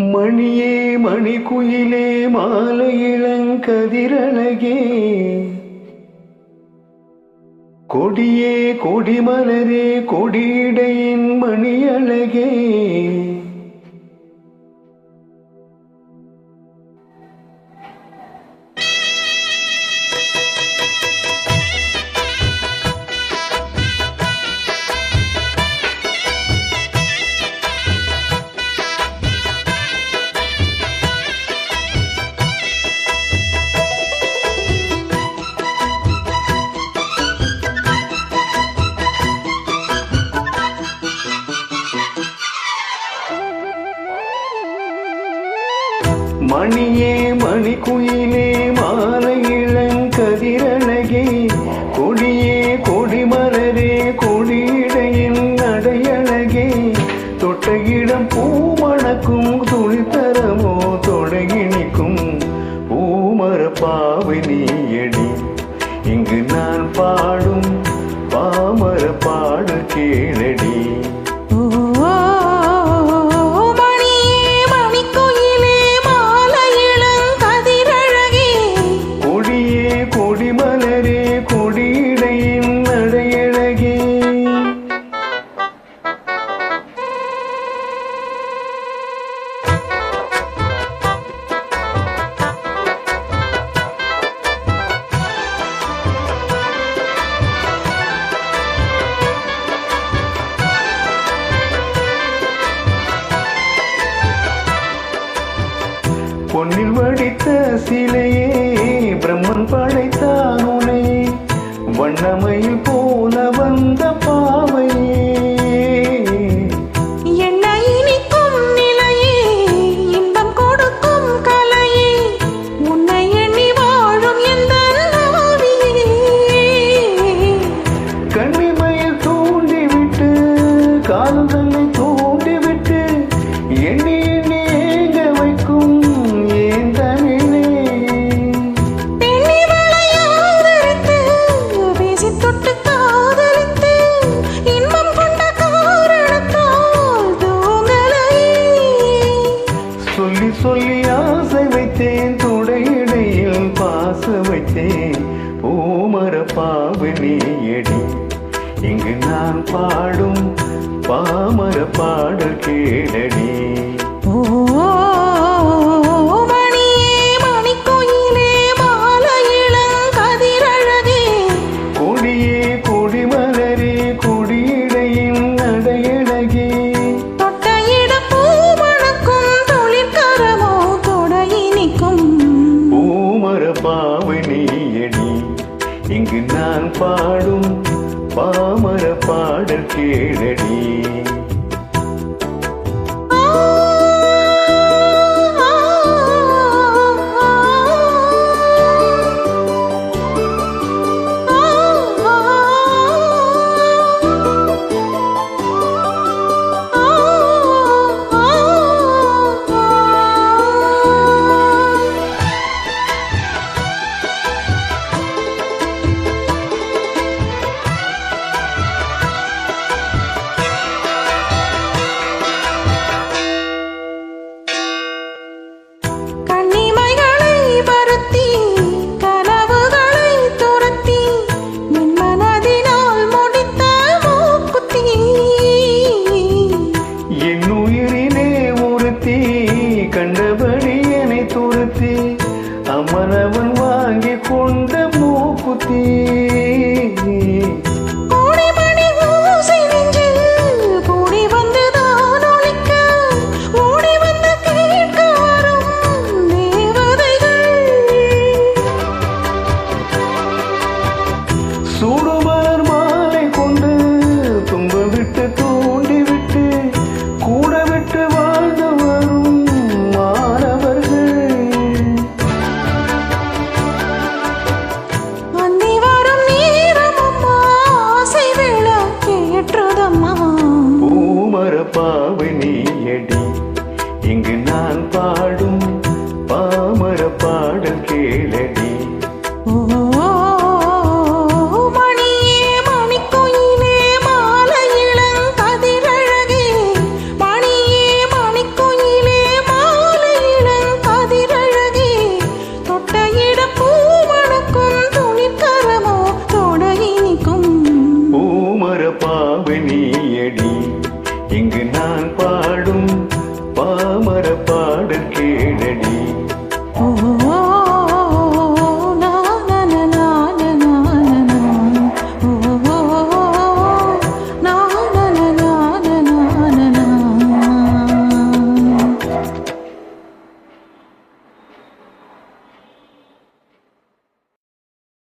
மணியே மணிக்குயிலே மாலை இளங்கதிரழகே கொடியே கொடிமலரே கொடியிடையின் மணியழகே மணியே மணிக்குயிலே மாலை இளங்கதிரழகே கொடியே கொடிமலரே கொடியிடையின் நடையழகே தொட்ட இடம் பூமணக்கும் துளித்தரமோ தொடங்கினிக்கும் பூமர பாவை நீயடி இங்கு நான் பாடும் பாமர பாடு கேளடி. பொன்னில் வடித்த சிலையே பிரம்மன் படைத்தான் உனை வண்ணமையில் போல வந்த பாவையே என்னை இனிக்கும் நிலையே இன்பம் கொடுக்கும் கலையே உன்னை எண்ணி வாழும் எந்த கண்ணிமையில் தூண்டிவிட்டு காதலை தூண்டிவிட்டு எண்ணி எண்ணி ஏங்க வைக்கும் சொல்லி ஆசை வைத்தேன் துடையிடையில் பாச வைத்தேன் பூமர பாவு நீயடி இங்கு நான் பாடும் பாமர பாடல் கேளடி. இங்கு நான் பாடும் பாமர பாடல் கேளடி. கண்டபடி என்னை துரத்தி அம்மனவன் வாங்கி கொண்ட மூக்குத்தி சூடுமலர் மாலை கொண்டு தும்ப விட்டு தூண்டி விட்டு கூட விட்டு வாழ்ந்து வரும் பாவை நீ